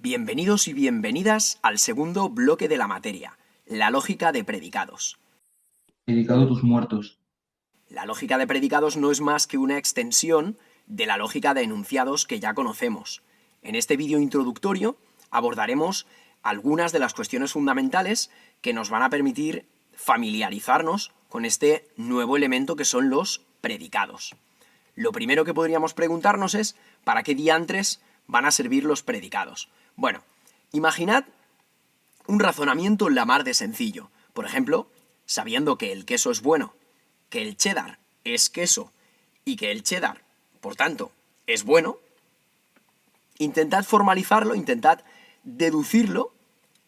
Bienvenidos y bienvenidas al segundo bloque de la materia, la lógica de predicados. Dedicado a tus muertos. La lógica de predicados no es más que una extensión de la lógica de enunciados que ya conocemos. En este vídeo introductorio abordaremos algunas de las cuestiones fundamentales que nos van a permitir familiarizarnos con este nuevo elemento que son los predicados. Lo primero que podríamos preguntarnos es ¿para qué diantres van a servir los predicados? Bueno, imaginad un razonamiento la mar de sencillo. Por ejemplo, sabiendo que el queso es bueno, que el cheddar es queso y que el cheddar, por tanto, es bueno, intentad formalizarlo, intentad deducirlo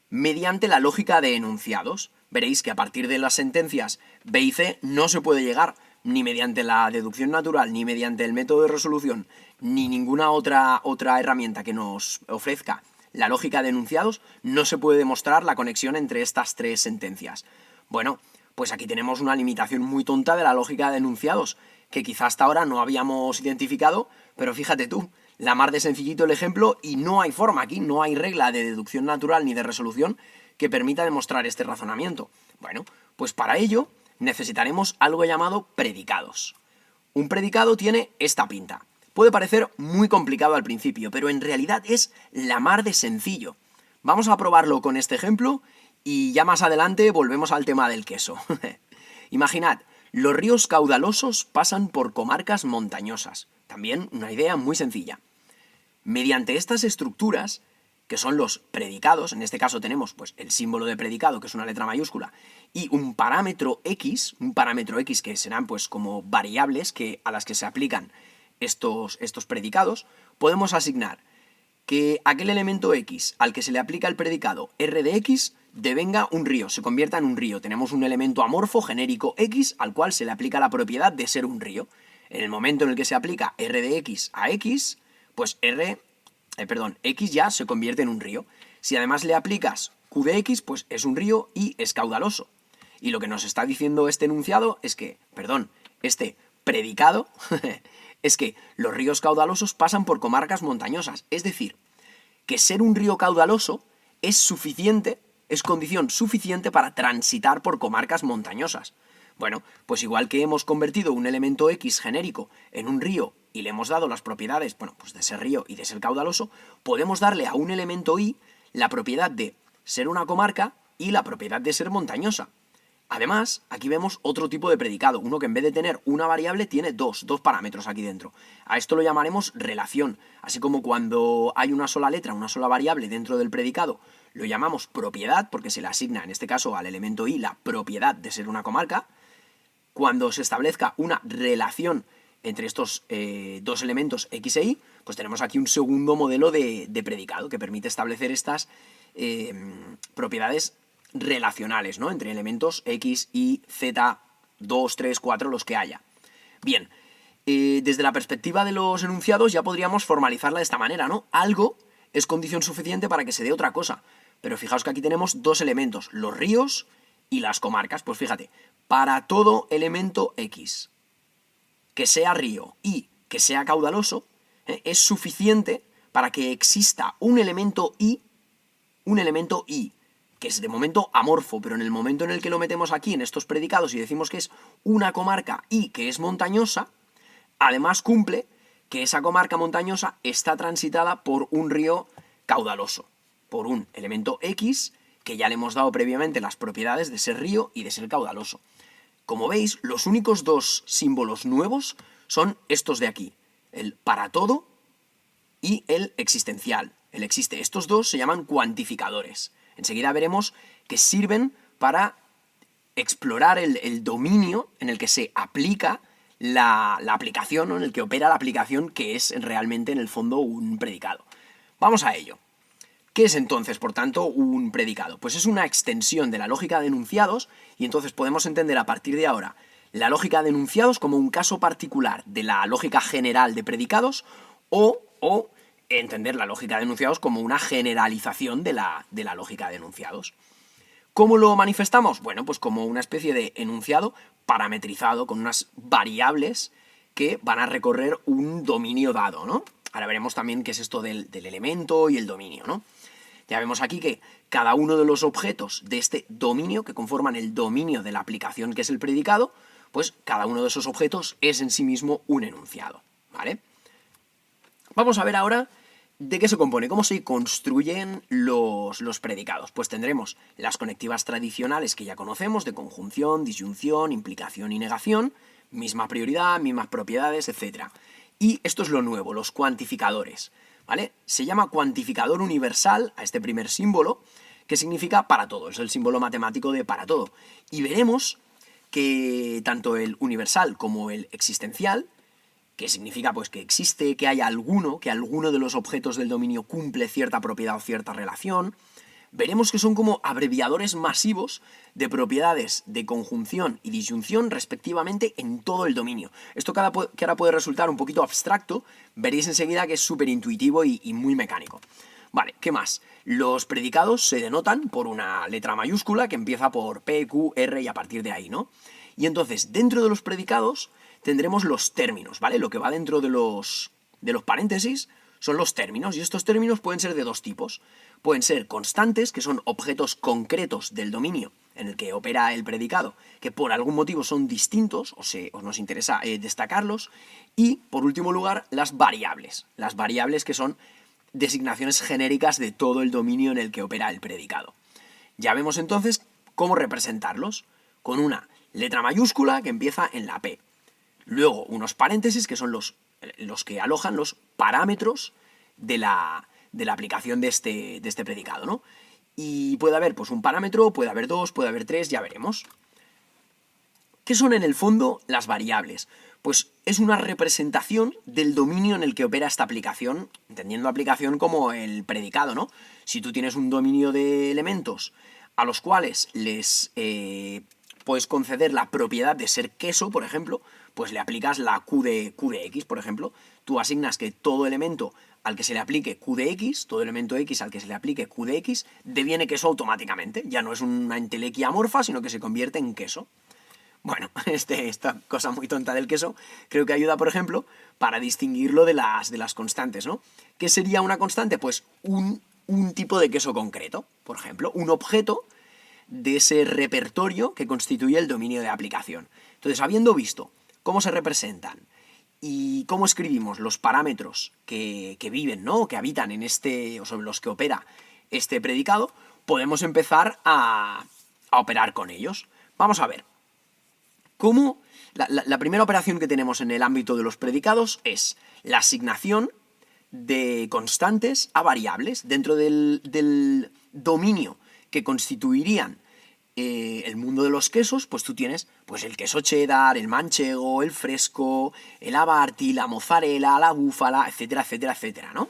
mediante la lógica de enunciados. Veréis que a partir de las sentencias B y C no se puede llegar ni mediante la deducción natural, ni mediante el método de resolución, ni ninguna otra herramienta que nos ofrezca la lógica de enunciados, no se puede demostrar la conexión entre estas tres sentencias. Bueno, pues aquí tenemos una limitación muy tonta de la lógica de enunciados, que quizá hasta ahora no habíamos identificado, pero fíjate tú, la mar de sencillito el ejemplo y no hay forma aquí, no hay regla de deducción natural ni de resolución que permita demostrar este razonamiento. Bueno, pues para ello necesitaremos algo llamado predicados. Un predicado tiene esta pinta. Puede parecer muy complicado al principio, pero en realidad es la mar de sencillo. Vamos a probarlo con este ejemplo y ya más adelante volvemos al tema del queso. Imaginad, los ríos caudalosos pasan por comarcas montañosas. También una idea muy sencilla. Mediante estas estructuras, que son los predicados, en este caso tenemos pues, el símbolo de predicado, que es una letra mayúscula, y un parámetro X que serán pues como variables a las que se aplican estos predicados, podemos asignar que aquel elemento X al que se le aplica el predicado R de X devenga un río, se convierta en un río. Tenemos un elemento amorfo genérico X al cual se le aplica la propiedad de ser un río. En el momento en el que se aplica R de X a X, pues X ya se convierte en un río. Si además le aplicas Q de X, pues es un río y es caudaloso. Y lo que nos está diciendo este enunciado es que, este predicado es que los ríos caudalosos pasan por comarcas montañosas. Es decir, que ser un río caudaloso es suficiente, es condición suficiente para transitar por comarcas montañosas. Bueno, pues igual que hemos convertido un elemento X genérico en un río y le hemos dado las propiedades, pues de ser río y de ser caudaloso, podemos darle a un elemento Y la propiedad de ser una comarca y la propiedad de ser montañosa. Además, aquí vemos otro tipo de predicado, uno que en vez de tener una variable tiene dos parámetros aquí dentro. A esto lo llamaremos relación, así como cuando hay una sola letra, una sola variable dentro del predicado, lo llamamos propiedad, porque se le asigna en este caso al elemento Y la propiedad de ser una comarca. Cuando se establezca una relación entre estos dos elementos X e Y, pues tenemos aquí un segundo modelo de predicado que permite establecer estas propiedades relacionales, ¿no? Entre elementos X, Y, Z, 2, 3, 4, los que haya. Bien, desde la perspectiva de los enunciados ya podríamos formalizarla de esta manera, ¿no? Algo es condición suficiente para que se dé otra cosa. Pero fijaos que aquí tenemos dos elementos, los ríos y las comarcas. Pues fíjate, para todo elemento X que sea río y que sea caudaloso, es suficiente para que exista un elemento Y, que es de momento amorfo, pero en el momento en el que lo metemos aquí en estos predicados y decimos que es una comarca y que es montañosa, además cumple que esa comarca montañosa está transitada por un río caudaloso, por un elemento X que ya le hemos dado previamente las propiedades de ser río y de ser caudaloso. Como veis, los únicos dos símbolos nuevos son estos de aquí, el para todo y el existencial, el existe. Estos dos se llaman cuantificadores. Enseguida veremos que sirven para explorar el dominio en el que se aplica la aplicación, ¿no? En el que opera la aplicación que es realmente en el fondo un predicado. Vamos a ello. ¿Qué es entonces, por tanto, un predicado? Pues es una extensión de la lógica de enunciados y entonces podemos entender a partir de ahora la lógica de enunciados como un caso particular de la lógica general de predicados o entender la lógica de enunciados como una generalización de la lógica de enunciados. ¿Cómo lo manifestamos? Bueno, pues como una especie de enunciado parametrizado con unas variables que van a recorrer un dominio dado, ¿no? Ahora veremos también qué es esto del elemento y el dominio, ¿no? Ya vemos aquí que cada uno de los objetos de este dominio, que conforman el dominio de la aplicación que es el predicado, pues cada uno de esos objetos es en sí mismo un enunciado, ¿vale? Vamos a ver ahora de qué se compone, cómo se construyen los predicados. Pues tendremos las conectivas tradicionales que ya conocemos, de conjunción, disyunción, implicación y negación, misma prioridad, mismas propiedades, etc. Y esto es lo nuevo, los cuantificadores, ¿vale? Se llama cuantificador universal a este primer símbolo, que significa para todo, es el símbolo matemático de para todo. Y veremos que tanto el universal como el existencial, que significa pues que existe, que alguno de los objetos del dominio cumple cierta propiedad o cierta relación, veremos que son como abreviadores masivos de propiedades de conjunción y disyunción respectivamente en todo el dominio. Esto que ahora puede resultar un poquito abstracto, veréis enseguida que es súper intuitivo y muy mecánico. Vale, ¿qué más? Los predicados se denotan por una letra mayúscula que empieza por P, Q, R y a partir de ahí, ¿no? Y entonces, dentro de los predicados tendremos los términos, ¿vale? Lo que va dentro de los paréntesis son los términos, y estos términos pueden ser de dos tipos. Pueden ser constantes, que son objetos concretos del dominio en el que opera el predicado, que por algún motivo son distintos, o nos interesa destacarlos. Y, por último lugar, las variables que son designaciones genéricas de todo el dominio en el que opera el predicado. Ya vemos entonces cómo representarlos, con una letra mayúscula que empieza en la P. Luego unos paréntesis que son los que alojan los parámetros de la aplicación de este predicado, ¿no? Y puede haber pues un parámetro, puede haber dos, puede haber tres, ya veremos. ¿Qué son en el fondo las variables? Pues es una representación del dominio en el que opera esta aplicación, entendiendo aplicación como el predicado, ¿no? Si tú tienes un dominio de elementos a los cuales les puedes conceder la propiedad de ser queso, por ejemplo, pues le aplicas la Q de X, por ejemplo. Tú asignas que todo elemento al que se le aplique Q de X, todo elemento X al que se le aplique Q de X, deviene queso automáticamente. Ya no es una entelequia amorfa, sino que se convierte en queso. Bueno, esta cosa muy tonta del queso creo que ayuda, por ejemplo, para distinguirlo de las constantes, ¿no? ¿Qué sería una constante? Pues un tipo de queso concreto, por ejemplo, un objeto de ese repertorio que constituye el dominio de aplicación. Entonces, habiendo visto cómo se representan y cómo escribimos los parámetros que viven, ¿no?, que habitan en o sobre los que opera este predicado, podemos empezar a operar con ellos. Vamos a ver. ¿Cómo? La primera operación que tenemos en el ámbito de los predicados es la asignación de constantes a variables dentro del dominio que constituirían el mundo de los quesos. Pues tú tienes pues el queso cheddar, el manchego, el fresco, el abarti, la mozzarella, la búfala, etcétera, etcétera, etcétera, ¿no?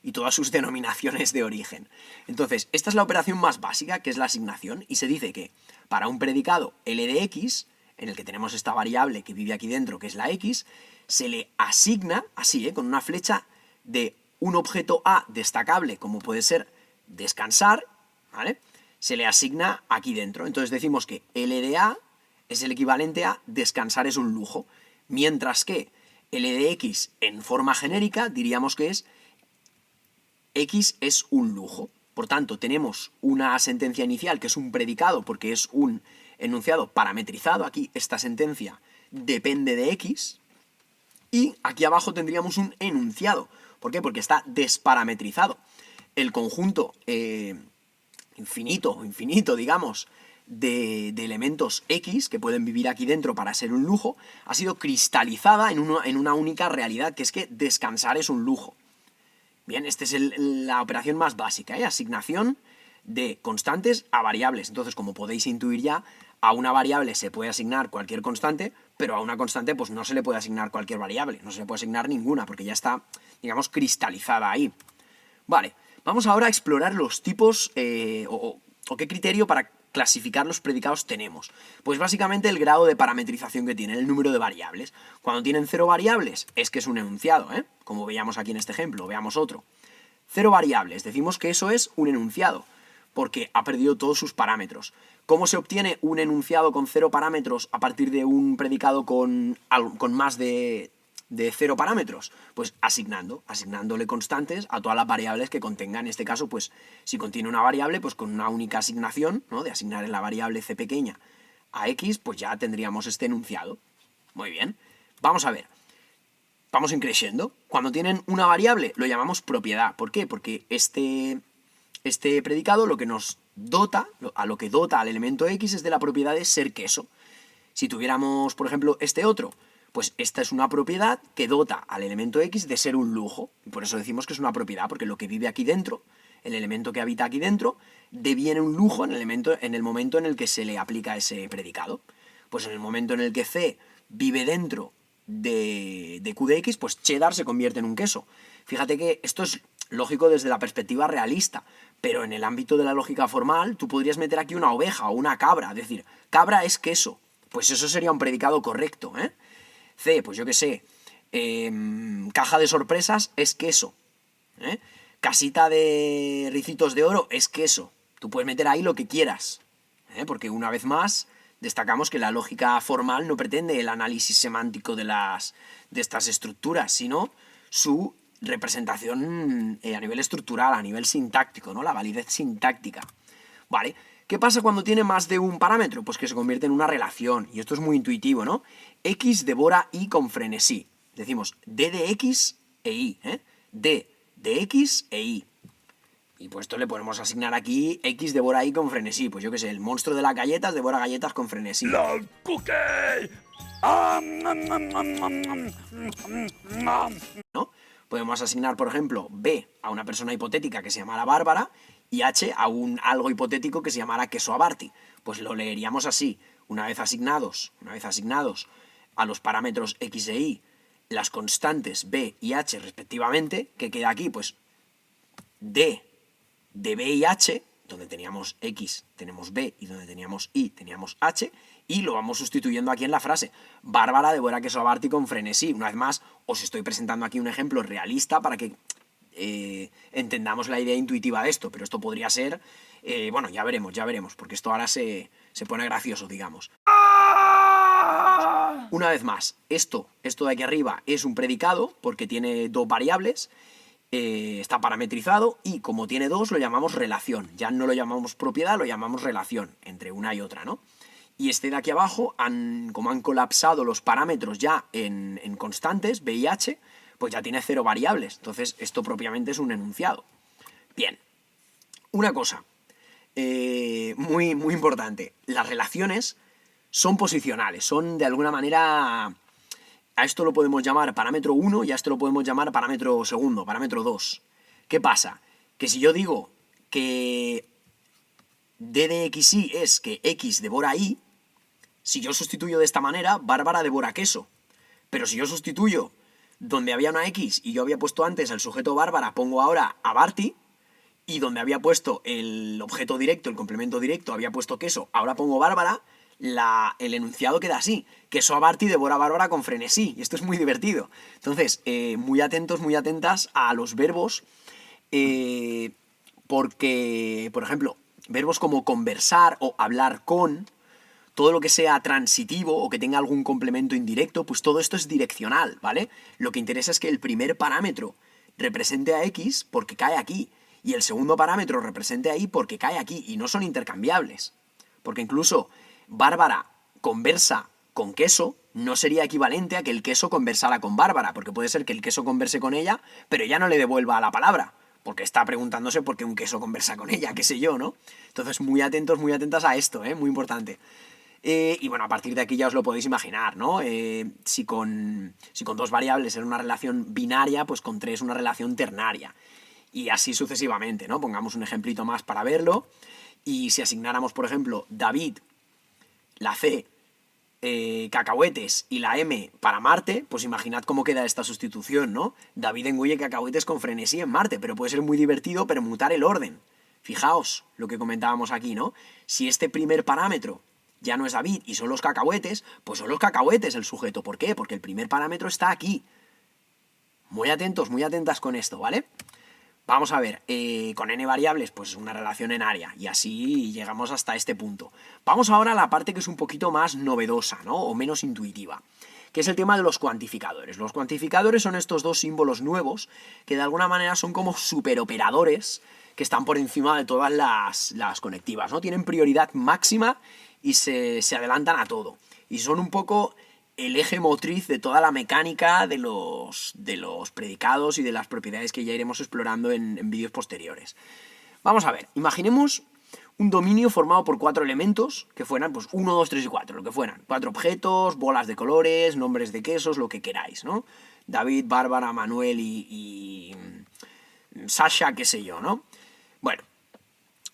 Y todas sus denominaciones de origen. Entonces, esta es la operación más básica, que es la asignación, y se dice que para un predicado L de X, en el que tenemos esta variable que vive aquí dentro, que es la X, se le asigna, así, con una flecha, de un objeto A destacable, como puede ser descansar, ¿vale? Se le asigna aquí dentro. Entonces decimos que L de A es el equivalente a descansar es un lujo, mientras que L de X en forma genérica diríamos que es X es un lujo. Por tanto, tenemos una sentencia inicial que es un predicado porque es un enunciado parametrizado. Aquí esta sentencia depende de X. Y aquí abajo tendríamos un enunciado. ¿Por qué? Porque está desparametrizado. El conjunto infinito, digamos, de elementos X que pueden vivir aquí dentro para ser un lujo, ha sido cristalizada en una única realidad, que es que descansar es un lujo. Bien, esta es la operación más básica, asignación de constantes a variables. Entonces, como podéis intuir ya, a una variable se puede asignar cualquier constante, pero a una constante pues no se le puede asignar cualquier variable, no se le puede asignar ninguna, porque ya está, digamos, cristalizada ahí. Vale, vamos ahora a explorar los tipos o qué criterio para clasificar los predicados tenemos. Pues básicamente el grado de parametrización que tienen, el número de variables. Cuando tienen 0 variables es que es un enunciado, como veíamos aquí en este ejemplo. Veamos otro. 0 variables, decimos que eso es un enunciado, porque ha perdido todos sus parámetros. ¿Cómo se obtiene un enunciado con 0 parámetros a partir de un predicado con más de de 0 parámetros? Pues asignándole constantes a todas las variables que contenga. En este caso, pues si contiene una variable, pues con una única asignación, ¿no?, de asignar en la variable c pequeña a x, pues ya tendríamos este enunciado. Muy bien. Vamos a ver. Vamos increciendo. Cuando tienen una variable lo llamamos propiedad. ¿Por qué? Porque este predicado lo que nos dota, a lo que dota al elemento x es de la propiedad de ser queso. Si tuviéramos, por ejemplo, este otro, pues esta es una propiedad que dota al elemento x de ser un lujo. Y por eso decimos que es una propiedad, porque lo que vive aquí dentro, el elemento que habita aquí dentro, deviene un lujo en el momento en el que se le aplica ese predicado. Pues en el momento en el que c vive dentro de q de x, pues cheddar se convierte en un queso. Fíjate que esto es lógico desde la perspectiva realista, pero en el ámbito de la lógica formal tú podrías meter aquí una oveja o una cabra, es decir, cabra es queso, pues eso sería un predicado correcto, ¿eh? C, pues yo qué sé, caja de sorpresas es queso, ¿eh? Casita de ricitos de oro es queso. Tú puedes meter ahí lo que quieras, ¿eh? Porque una vez más destacamos que la lógica formal no pretende el análisis semántico de estas estructuras, sino su representación a nivel estructural, a nivel sintáctico, ¿no? La validez sintáctica. Vale. ¿Qué pasa cuando tiene más de un parámetro? Pues que se convierte en una relación, y esto es muy intuitivo, ¿no? X devora Y con frenesí. Decimos D de X e Y, ¿eh? D de X e Y. Y pues esto le podemos asignar aquí X devora Y con frenesí. Pues yo qué sé, el monstruo de las galletas devora galletas con frenesí. ¡La cookie! ¿No? Podemos asignar, por ejemplo, B a una persona hipotética que se llamara Bárbara y H a un algo hipotético que se llamara queso Abarty. Pues lo leeríamos así: una vez asignados a los parámetros X e Y las constantes B y H respectivamente, ¿qué queda aquí? Pues D de B y H, donde teníamos X tenemos B y donde teníamos Y teníamos H, y lo vamos sustituyendo aquí en la frase: Bárbara devora queso Abarty con frenesí. Una vez más, os estoy presentando aquí un ejemplo realista para que entendamos la idea intuitiva de esto, pero esto podría ser, bueno, ya veremos, porque esto ahora se pone gracioso, digamos. Una vez más, esto de aquí arriba es un predicado porque tiene dos variables, está parametrizado, y como tiene dos lo llamamos relación. Ya no lo llamamos propiedad, lo llamamos relación entre una y otra, ¿no? Y este de aquí abajo, como han colapsado los parámetros ya en constantes, B y H, pues ya tiene 0 variables. Entonces esto propiamente es un enunciado. Bien, una cosa muy, muy importante. Las relaciones son posicionales, son de alguna manera... A esto lo podemos llamar parámetro 1 y a esto lo podemos llamar parámetro segundo, parámetro 2. ¿Qué pasa? Que si yo digo que D de XY es que X devora Y, si yo sustituyo de esta manera, Bárbara devora queso. Pero si yo sustituyo donde había una X y yo había puesto antes el sujeto Bárbara, pongo ahora Abarty, y donde había puesto el objeto directo, el complemento directo, había puesto queso, ahora pongo Bárbara, el enunciado queda así: queso Abarty devora Bárbara con frenesí. Y esto es muy divertido. Entonces, muy atentos, muy atentas a los verbos, porque, por ejemplo, verbos como conversar o hablar con, todo lo que sea transitivo o que tenga algún complemento indirecto, pues todo esto es direccional, ¿vale? Lo que interesa es que el primer parámetro represente a X porque cae aquí, y el segundo parámetro represente a Y porque cae aquí, y no son intercambiables. Porque incluso Bárbara conversa con queso no sería equivalente a que el queso conversara con Bárbara, porque puede ser que el queso converse con ella, pero ella no le devuelva la palabra, porque está preguntándose por qué un queso conversa con ella, qué sé yo, ¿no? Entonces, muy atentos, muy atentas a esto, muy importante. Y bueno, a partir de aquí ya os lo podéis imaginar, ¿no? Si con dos variables era una relación binaria, pues con tres una relación ternaria. Y así sucesivamente, ¿no? Pongamos un ejemplito más para verlo. Y si asignáramos, por ejemplo, David, la C, cacahuetes, y la M para Marte, pues imaginad cómo queda esta sustitución, ¿no? David engulle cacahuetes con frenesí en Marte, pero puede ser muy divertido permutar el orden. Fijaos lo que comentábamos aquí, ¿no? Si este primer parámetro ya no es David y son los cacahuetes, pues son los cacahuetes el sujeto. ¿Por qué? Porque el primer parámetro está aquí. Muy atentos, muy atentas con esto, ¿vale? Vamos a ver, con n variables, pues una relación en área, y así llegamos hasta este punto. Vamos ahora a la parte que es un poquito más novedosa, ¿no? O menos intuitiva. que es el tema de los cuantificadores. Los cuantificadores son estos dos símbolos nuevos que de alguna manera son como superoperadores que están por encima de todas las conectivas, ¿no? Tienen prioridad máxima y se adelantan a todo. Y son un poco el eje motriz de toda la mecánica de los predicados y de las propiedades que ya iremos explorando en vídeos posteriores. Vamos a ver, imaginemos un dominio formado por 4 elementos que fueran pues 1, 2, 3 y 4, lo que fueran. 4 objetos, bolas de colores, nombres de quesos, lo que queráis, ¿no? David, Bárbara, Manuel y Sasha, qué sé yo, ¿no? Bueno,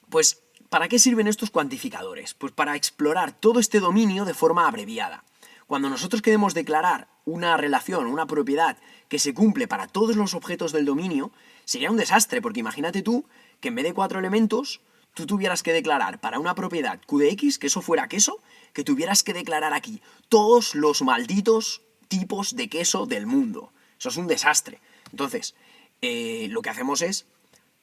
pues ¿para qué sirven estos cuantificadores? Pues para explorar todo este dominio de forma abreviada. Cuando nosotros queremos declarar una relación, una propiedad que se cumple para todos los objetos del dominio, sería un desastre, porque imagínate tú que en vez de 4 elementos, tú tuvieras que declarar para una propiedad Q de X, que eso fuera queso, que tuvieras que declarar aquí todos los malditos tipos de queso del mundo. Eso es un desastre. Entonces, lo que hacemos es,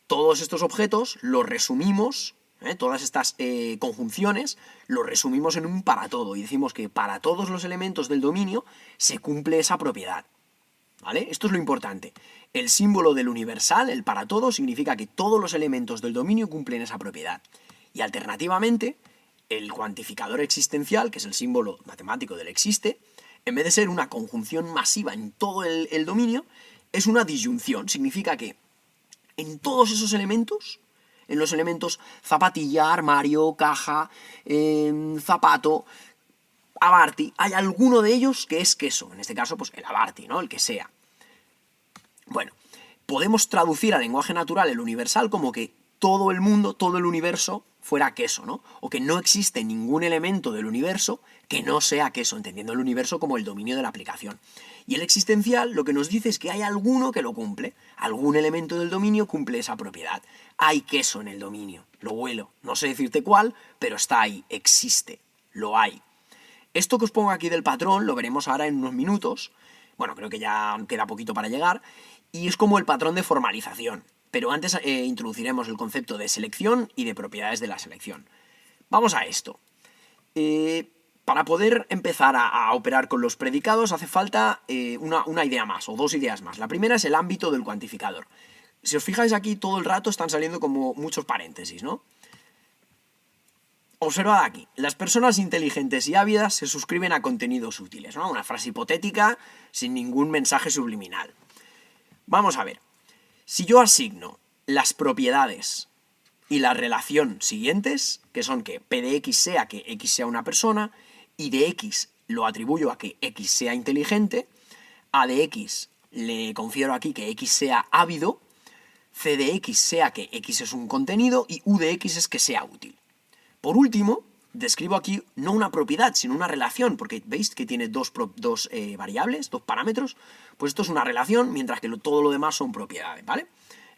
todos estos objetos los resumimos, todas estas conjunciones, los resumimos en un para todo y decimos que para todos los elementos del dominio se cumple esa propiedad. ¿Vale? Esto es lo importante. El símbolo del universal, el para todo, significa que todos los elementos del dominio cumplen esa propiedad. Y alternativamente, el cuantificador existencial, que es el símbolo matemático del existe, en vez de ser una conjunción masiva en todo el dominio, es una disyunción. Significa que en todos esos elementos, en los elementos zapatilla, armario, caja, zapato, Abarty, hay alguno de ellos que es queso, en este caso pues el Abarty, ¿no? El que sea. Bueno, podemos traducir al lenguaje natural el universal como que todo el mundo, todo el universo fuera queso, ¿no? O que no existe ningún elemento del universo que no sea queso, entendiendo el universo como el dominio de la aplicación. Y el existencial lo que nos dice es que hay alguno que lo cumple, algún elemento del dominio cumple esa propiedad. Hay queso en el dominio, lo huelo, no sé decirte cuál, pero está ahí, existe, lo hay. Esto que os pongo aquí del patrón lo veremos ahora en unos minutos. Bueno, creo que ya queda poquito para llegar. Y es como el patrón de formalización. Pero antes introduciremos el concepto de selección y de propiedades de la selección. Vamos a esto. Para poder empezar a operar con los predicados hace falta una idea más, o dos ideas más. La primera es el ámbito del cuantificador. Si os fijáis aquí, todo el rato están saliendo como muchos paréntesis, ¿no? Observad aquí, las personas inteligentes y ávidas se suscriben a contenidos útiles, ¿no? Una frase hipotética sin ningún mensaje subliminal. Vamos a ver, si yo asigno las propiedades y la relación siguientes, que son que P de X sea que X sea una persona, y de X lo atribuyo a que X sea inteligente, A de X le confiero aquí que X sea ávido, C de X sea que X es un contenido y U de X es que sea útil. Por último, describo aquí no una propiedad, sino una relación, porque veis que tiene dos variables, dos parámetros, pues esto es una relación, mientras que todo lo demás son propiedades, ¿vale?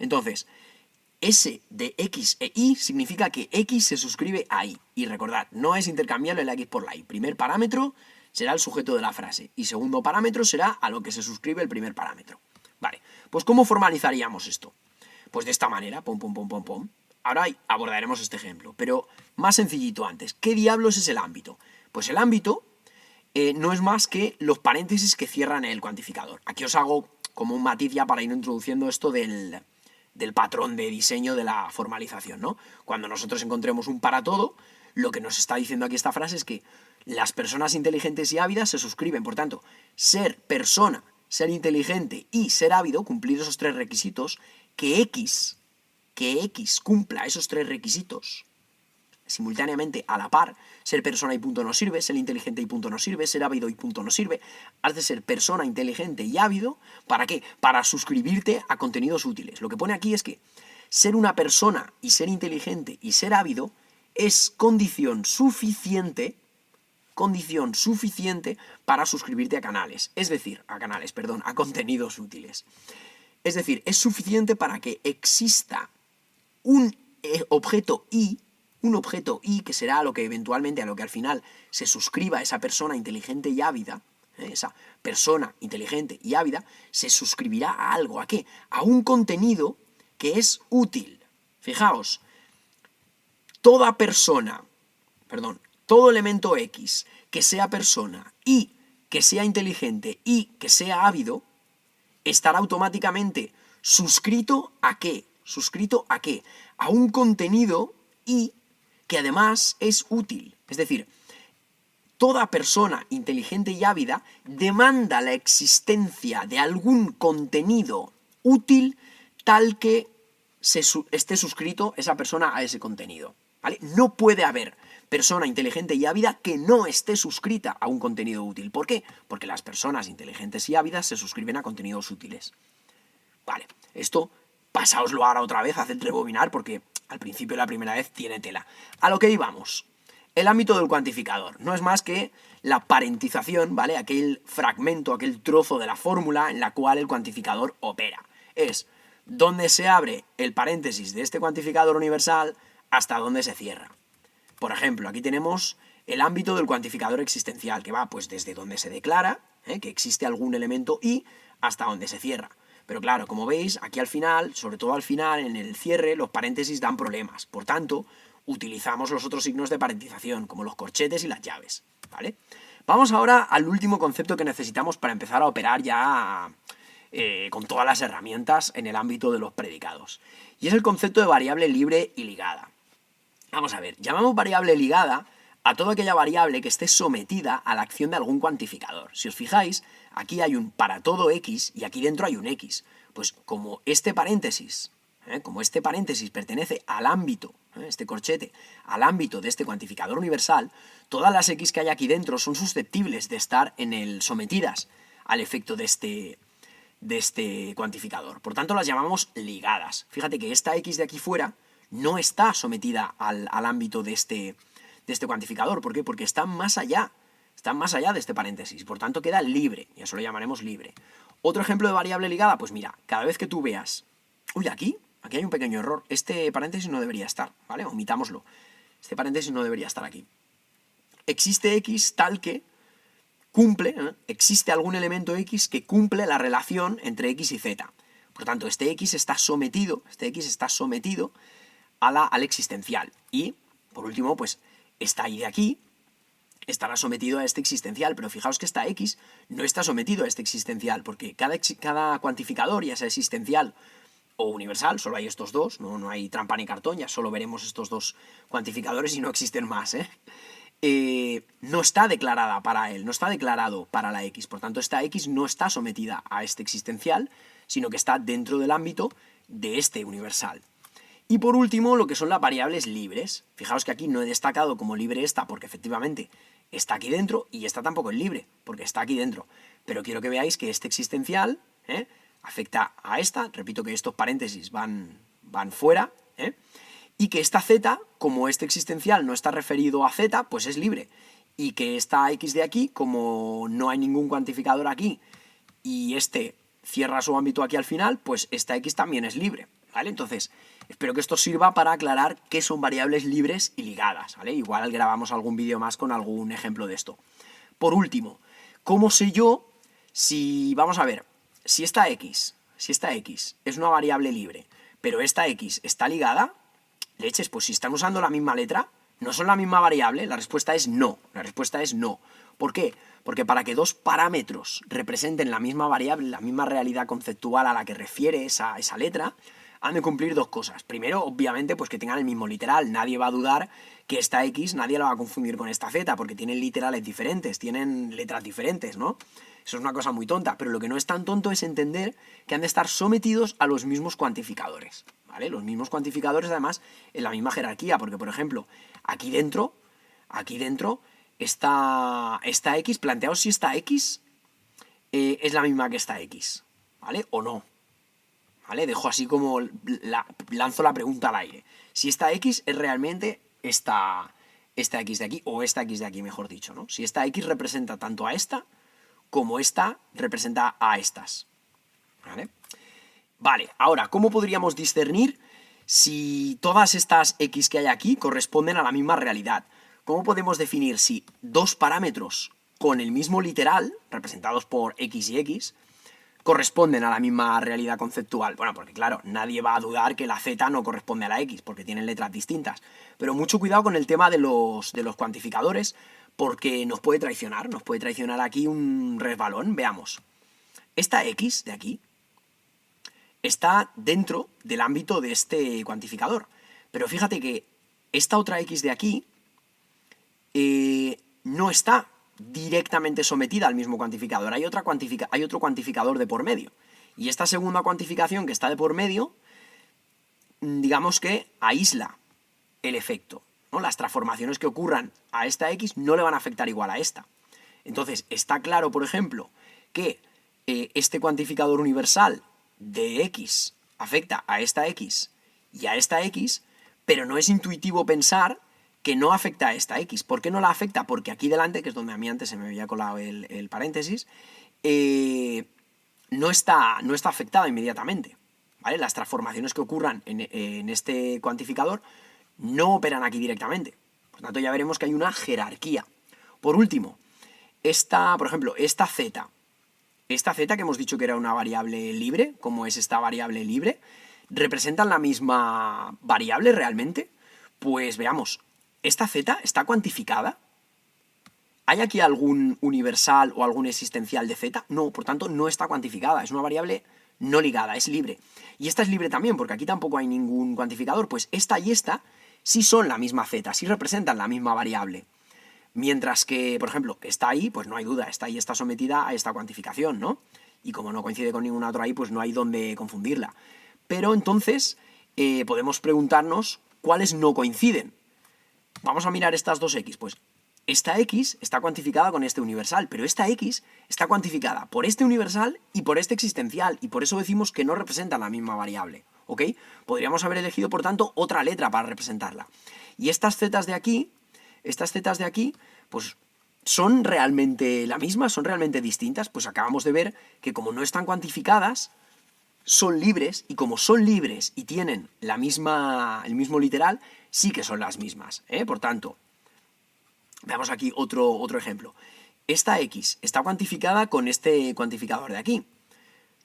Entonces, S de X e Y significa que X se suscribe a Y. Y recordad, no es intercambiable la X por la Y. Primer parámetro será el sujeto de la frase y segundo parámetro será a lo que se suscribe el primer parámetro. Vale, pues ¿cómo formalizaríamos esto? Pues de esta manera, pom, pom, pom, pom, pom. Ahora abordaremos este ejemplo, pero más sencillito antes. ¿Qué diablos es el ámbito? Pues el ámbito no es más que los paréntesis que cierran el cuantificador. Aquí os hago como un matiz ya para ir introduciendo esto del patrón de diseño de la formalización, ¿no? Cuando nosotros encontremos un para todo, lo que nos está diciendo aquí esta frase es que las personas inteligentes y ávidas se suscriben. Por tanto, ser persona, ser inteligente y ser ávido, cumplir esos 3 requisitos, que X cumpla esos 3 requisitos simultáneamente a la par, ser persona y punto no sirve, ser inteligente y punto no sirve, ser ávido y punto no sirve, has de ser persona, inteligente y ávido, ¿para qué? Para suscribirte a contenidos útiles. Lo que pone aquí es que ser una persona y ser inteligente y ser ávido es condición suficiente para suscribirte a contenidos útiles. Es decir, es suficiente para que exista un objeto Y, que será a lo que eventualmente, a lo que al final se suscriba esa persona inteligente y ávida, esa persona inteligente y ávida, se suscribirá a algo. ¿A qué? A un contenido que es útil. Fijaos, todo elemento X que sea persona y que sea inteligente y que sea ávido, estará automáticamente suscrito ¿a qué? ¿Suscrito a qué? A un contenido y que además es útil. Es decir, toda persona inteligente y ávida demanda la existencia de algún contenido útil tal que esté suscrito esa persona a ese contenido, ¿vale? No puede haber persona inteligente y ávida que no esté suscrita a un contenido útil. ¿Por qué? Porque las personas inteligentes y ávidas se suscriben a contenidos útiles. Vale, esto pasáoslo ahora otra vez, haced rebobinar porque al principio la primera vez tiene tela. A lo que íbamos. El ámbito del cuantificador no es más que la parentización, ¿vale? Aquel fragmento, aquel trozo de la fórmula en la cual el cuantificador opera. Es donde se abre el paréntesis de este cuantificador universal hasta donde se cierra. Por ejemplo, aquí tenemos el ámbito del cuantificador existencial, que va pues desde donde se declara que existe algún elemento y hasta donde se cierra. Pero claro, como veis, aquí al final, sobre todo al final, en el cierre, los paréntesis dan problemas. Por tanto, utilizamos los otros signos de parentización, como los corchetes y las llaves, ¿vale? Vamos ahora al último concepto que necesitamos para empezar a operar ya con todas las herramientas en el ámbito de los predicados. Y es el concepto de variable libre y ligada. Vamos a ver, llamamos variable ligada a toda aquella variable que esté sometida a la acción de algún cuantificador. Si os fijáis, aquí hay un para todo x y aquí dentro hay un x. Pues como este paréntesis pertenece al ámbito, este corchete, al ámbito de este cuantificador universal, todas las x que hay aquí dentro son susceptibles de estar sometidas al efecto de este cuantificador. Por tanto, las llamamos ligadas. Fíjate que esta x de aquí fuera no está sometida al ámbito de este cuantificador. ¿Por qué? Porque está más allá de este paréntesis. Por tanto, queda libre, y eso lo llamaremos libre. Otro ejemplo de variable ligada, pues mira, cada vez que tú veas... Uy, aquí hay un pequeño error. Este paréntesis no debería estar, ¿vale? Omitámoslo. Este paréntesis no debería estar aquí. Existe x tal que existe algún elemento x que cumple la relación entre x y z. Por tanto, este x está sometido al existencial. Y, por último, pues esta y de aquí estará sometido a este existencial, pero fijaos que esta x no está sometido a este existencial, porque cada cuantificador, ya sea existencial o universal, solo hay estos dos, no hay trampa ni cartón, ya solo veremos estos dos cuantificadores y no existen más, no está declarada para él, no está declarado para la x, por tanto esta x no está sometida a este existencial, sino que está dentro del ámbito de este universal. Y por último, lo que son las variables libres. Fijaos que aquí no he destacado como libre esta, porque efectivamente está aquí dentro, y esta tampoco es libre, porque está aquí dentro. Pero quiero que veáis que este existencial afecta a esta, repito que estos paréntesis van fuera, y que esta z, como este existencial no está referido a z, pues es libre. Y que esta x de aquí, como no hay ningún cuantificador aquí, y este cierra su ámbito aquí al final, pues esta x también es libre, ¿vale? Entonces, espero que esto sirva para aclarar qué son variables libres y ligadas, ¿vale? Igual grabamos algún vídeo más con algún ejemplo de esto. Por último, ¿cómo sé yo si, vamos a ver, si esta x es una variable libre, pero esta x está ligada? Leches, pues si están usando la misma letra, ¿no son la misma variable? La respuesta es no. ¿Por qué? Porque para que dos parámetros representen la misma variable, la misma realidad conceptual a la que refiere esa letra, han de cumplir dos cosas. Primero, obviamente, pues que tengan el mismo literal. Nadie va a dudar que esta x, nadie la va a confundir con esta z, porque tienen literales diferentes, tienen letras diferentes, ¿no? Eso es una cosa muy tonta, pero lo que no es tan tonto es entender que han de estar sometidos a los mismos cuantificadores, ¿vale? Los mismos cuantificadores, además, en la misma jerarquía, porque, por ejemplo, aquí dentro, esta x, planteaos si esta x es la misma que esta x, ¿vale? O no, ¿vale? Dejo así como, lanzo la pregunta al aire. Si esta x es realmente esta x de aquí, o esta x de aquí, mejor dicho, ¿no? Si esta x representa tanto a esta, como esta representa a estas, ¿vale? Vale, ahora, ¿cómo podríamos discernir si todas estas x que hay aquí corresponden a la misma realidad? ¿Cómo podemos definir si dos parámetros con el mismo literal, representados por x y x, corresponden a la misma realidad conceptual? Bueno, porque claro, nadie va a dudar que la z no corresponde a la x, porque tienen letras distintas. Pero mucho cuidado con el tema de los cuantificadores, porque nos puede traicionar aquí un resbalón. Veamos, esta x de aquí está dentro del ámbito de este cuantificador, pero fíjate que esta otra x de aquí no está directamente sometida al mismo cuantificador, hay otro cuantificador de por medio, y esta segunda cuantificación que está de por medio, digamos que aísla el efecto, ¿no? Las transformaciones que ocurran a esta x no le van a afectar igual a esta. Entonces está claro, por ejemplo, que este cuantificador universal de x afecta a esta x y a esta x, pero no es intuitivo pensar que no afecta a esta x. ¿Por qué no la afecta? Porque aquí delante, que es donde a mí antes se me había colado el paréntesis, no está afectada inmediatamente, ¿vale? Las transformaciones que ocurran en este cuantificador no operan aquí directamente. Por tanto, ya veremos que hay una jerarquía. Por último, por ejemplo, esta z que hemos dicho que era una variable libre, como es esta variable libre, ¿representan la misma variable realmente? Pues veamos, ¿esta z está cuantificada? ¿Hay aquí algún universal o algún existencial de z? No, por tanto, no está cuantificada, es una variable no ligada, es libre. Y esta es libre también, porque aquí tampoco hay ningún cuantificador, pues esta y esta sí son la misma z, sí representan la misma variable. Mientras que, por ejemplo, esta y, pues no hay duda, esta y está sometida a esta cuantificación, ¿no? Y como no coincide con ninguna otra y, pues no hay dónde confundirla. Pero entonces podemos preguntarnos cuáles no coinciden. Vamos a mirar estas dos x, pues esta x está cuantificada con este universal, pero esta x está cuantificada por este universal y por este existencial, y por eso decimos que no representan la misma variable, ¿ok? Podríamos haber elegido, por tanto, otra letra para representarla. Y estas zetas de aquí, pues ¿son realmente la misma? ¿Son realmente distintas? Pues acabamos de ver que como no están cuantificadas, son libres, y como son libres y tienen el mismo literal, sí que son las mismas, ¿eh? Por tanto, veamos aquí otro ejemplo. Esta x está cuantificada con este cuantificador de aquí,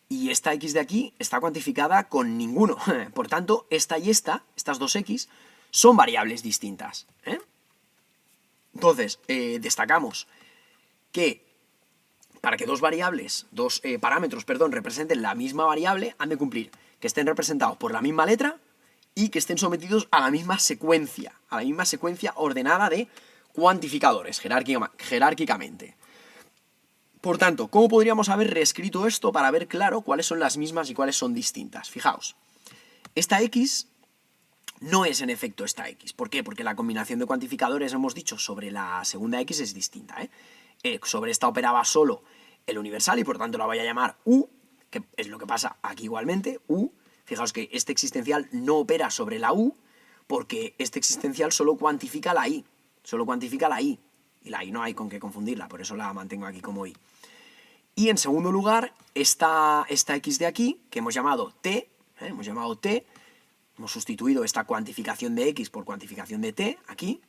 y esta x de aquí está cuantificada con ninguno. Por tanto, esta y estas dos x, son variables distintas, ¿eh? Entonces, destacamos que para que dos parámetros, representen la misma variable, han de cumplir que estén representados por la misma letra y que estén sometidos a la misma secuencia ordenada de cuantificadores, jerárquicamente. Por tanto, ¿cómo podríamos haber reescrito esto para ver claro cuáles son las mismas y cuáles son distintas? Fijaos, esta x no es en efecto esta x. ¿Por qué? Porque la combinación de cuantificadores, hemos dicho, sobre la segunda x es distinta, ¿eh? Sobre esta operaba solo el universal y por tanto la voy a llamar u, que es lo que pasa aquí igualmente, u. Fijaos que este existencial no opera sobre la u porque este existencial solo cuantifica la i, y la i no hay con qué confundirla, por eso la mantengo aquí como i. Y en segundo lugar, esta x de aquí, que hemos llamado t, hemos sustituido esta cuantificación de x por cuantificación de t, aquí,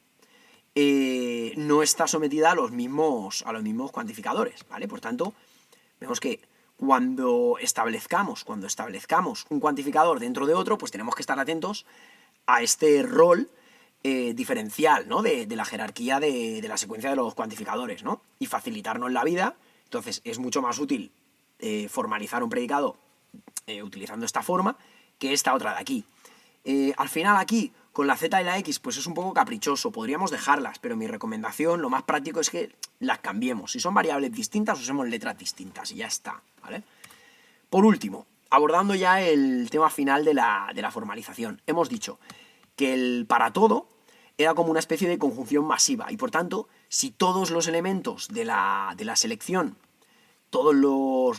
no está sometida a los mismos cuantificadores, ¿vale? Por tanto, vemos que cuando establezcamos un cuantificador dentro de otro, pues tenemos que estar atentos a este rol diferencial, ¿no? de la jerarquía de la secuencia de los cuantificadores, ¿no? Y facilitarnos la vida. Entonces es mucho más útil formalizar un predicado utilizando esta forma que esta otra de aquí. Al final aquí, con la z y la x, pues es un poco caprichoso, podríamos dejarlas, pero mi recomendación, lo más práctico es que las cambiemos. Si son variables distintas, usemos letras distintas y ya está, ¿vale? Por último, abordando ya el tema final de la formalización, hemos dicho que el para todo era como una especie de conjunción masiva, y por tanto, si todos los elementos de la selección, todos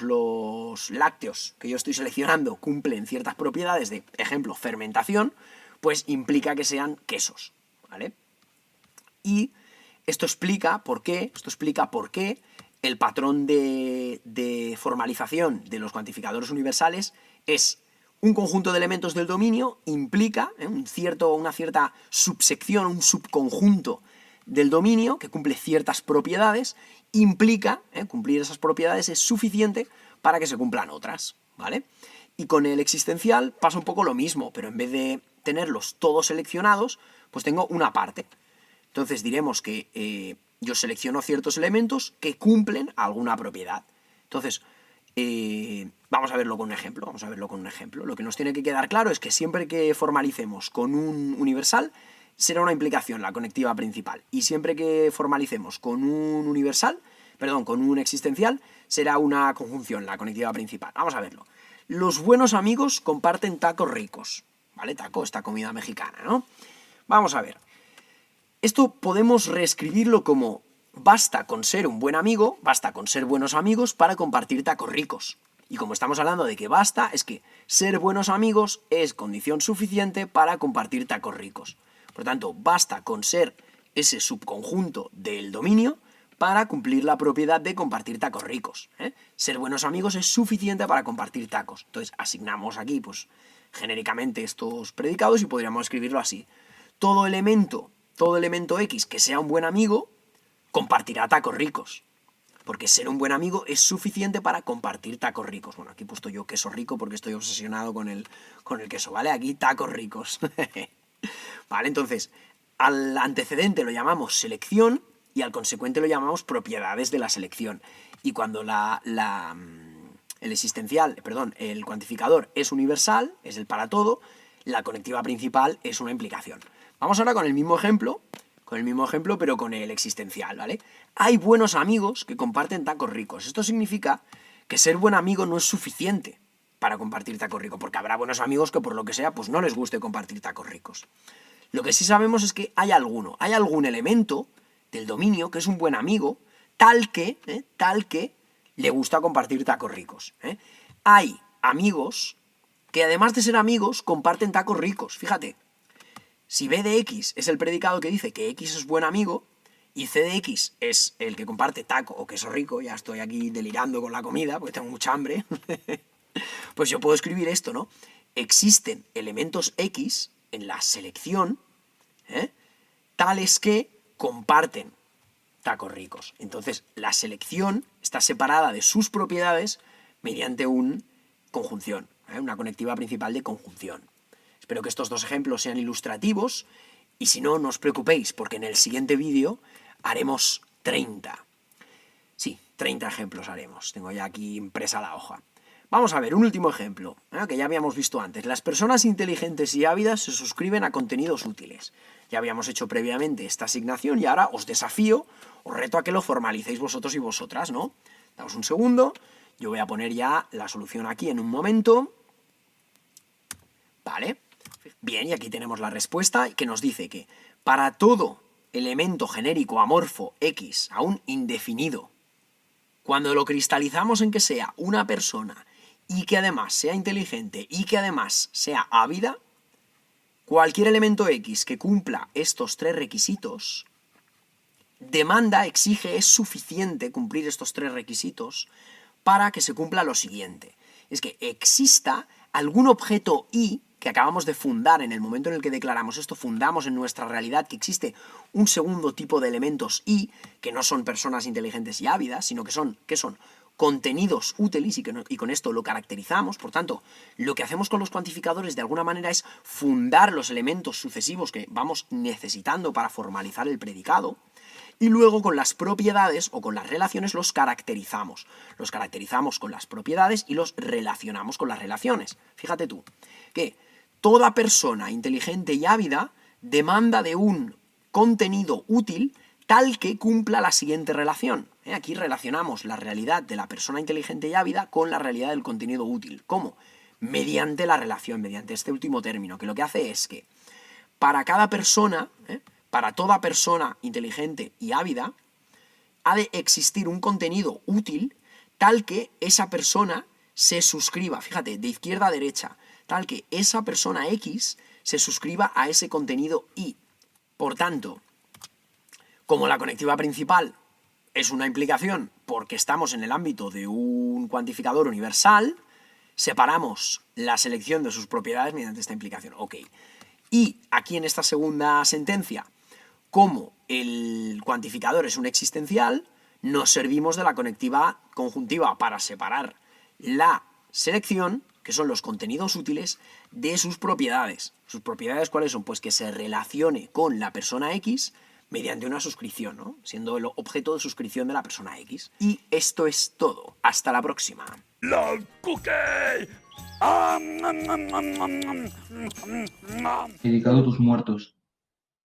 los lácteos que yo estoy seleccionando cumplen ciertas propiedades de, ejemplo, fermentación, pues implica que sean quesos, ¿vale? Y esto explica por qué el patrón de formalización de los cuantificadores universales es un conjunto de elementos del dominio, implica una cierta subsección, un subconjunto del dominio que cumple ciertas propiedades, implica cumplir esas propiedades es suficiente para que se cumplan otras, ¿vale? Y con el existencial pasa un poco lo mismo, pero en vez de tenerlos todos seleccionados, pues tengo una parte. Entonces diremos que yo selecciono ciertos elementos que cumplen alguna propiedad. Entonces, vamos a verlo con un ejemplo. Lo que nos tiene que quedar claro es que siempre que formalicemos con un universal, será una implicación la conectiva principal. Y siempre que formalicemos con con un existencial, será una conjunción la conectiva principal. Vamos a verlo. Los buenos amigos comparten tacos ricos. ¿Vale? Taco, esta comida mexicana, ¿no? Vamos a ver. Esto podemos reescribirlo como: basta con ser un buen amigo, basta con ser buenos amigos para compartir tacos ricos. Y como estamos hablando de que basta, es que ser buenos amigos es condición suficiente para compartir tacos ricos. Por lo tanto, basta con ser ese subconjunto del dominio para cumplir la propiedad de compartir tacos ricos. Ser buenos amigos es suficiente para compartir tacos. Entonces, asignamos aquí, pues, genéricamente estos predicados y podríamos escribirlo así. Todo elemento X que sea un buen amigo compartirá tacos ricos. Porque ser un buen amigo es suficiente para compartir tacos ricos. Bueno, aquí he puesto yo queso rico porque estoy obsesionado con el queso, ¿vale? Aquí tacos ricos. Vale, entonces, al antecedente lo llamamos selección y al consecuente lo llamamos propiedades de la selección. Y cuando el cuantificador es universal, es el para todo, la conectiva principal es una implicación. Vamos ahora con el mismo ejemplo, pero con el existencial, ¿vale? Hay buenos amigos que comparten tacos ricos. Esto significa que ser buen amigo no es suficiente para compartir tacos ricos, porque habrá buenos amigos que por lo que sea, pues no les guste compartir tacos ricos. Lo que sí sabemos es que hay algún elemento del dominio que es un buen amigo, tal que le gusta compartir tacos ricos. Hay amigos que además de ser amigos comparten tacos ricos. Fíjate, si B de X es el predicado que dice que X es buen amigo y C de X es el que comparte taco o queso rico, ya estoy aquí delirando con la comida porque tengo mucha hambre, pues yo puedo escribir esto, ¿no? Existen elementos X en la selección, tales que comparten tacos ricos. Entonces, la selección está separada de sus propiedades mediante una conjunción, una conectiva principal de conjunción. Espero que estos dos ejemplos sean ilustrativos y si no, no os preocupéis porque en el siguiente vídeo haremos 30. Sí, 30 ejemplos haremos. Tengo ya aquí impresa la hoja. Vamos a ver, un último ejemplo, que ya habíamos visto antes. Las personas inteligentes y ávidas se suscriben a contenidos útiles. Ya habíamos hecho previamente esta asignación y ahora os desafío, os reto a que lo formalicéis vosotros y vosotras, ¿no? Damos un segundo, yo voy a poner ya la solución aquí en un momento. Vale, bien, y aquí tenemos la respuesta que nos dice que para todo elemento genérico amorfo X, aún indefinido, cuando lo cristalizamos en que sea una persona y que además sea inteligente y que además sea ávida, cualquier elemento X que cumpla estos tres requisitos, es suficiente cumplir estos tres requisitos para que se cumpla lo siguiente. Es que exista algún objeto Y que acabamos de fundar en el momento en el que declaramos esto, fundamos en nuestra realidad que existe un segundo tipo de elementos Y, que no son personas inteligentes y ávidas, sino que son contenidos útiles y con esto lo caracterizamos. Por tanto, lo que hacemos con los cuantificadores de alguna manera es fundar los elementos sucesivos que vamos necesitando para formalizar el predicado. Y luego con las propiedades o con las relaciones los caracterizamos. Los caracterizamos con las propiedades y los relacionamos con las relaciones. Fíjate tú, que toda persona inteligente y ávida demanda de un contenido útil tal que cumpla la siguiente relación. Aquí relacionamos la realidad de la persona inteligente y ávida con la realidad del contenido útil. ¿Cómo? Mediante la relación, mediante este último término, que lo que hace es que para cada persona, para toda persona inteligente y ávida, ha de existir un contenido útil tal que esa persona se suscriba, fíjate, de izquierda a derecha, tal que esa persona X se suscriba a ese contenido Y. Por tanto, como la conectiva principal es una implicación porque estamos en el ámbito de un cuantificador universal, separamos la selección de sus propiedades mediante esta implicación. Ok. Y aquí en esta segunda sentencia, como el cuantificador es un existencial, nos servimos de la conectiva conjuntiva para separar la selección, que son los contenidos útiles, de sus propiedades. ¿Sus propiedades cuáles son? Pues que se relacione con la persona X mediante una suscripción, ¿no? Siendo el objeto de suscripción de la persona X. Y esto es todo. Hasta la próxima. Love cookie. Dedicado a tus muertos.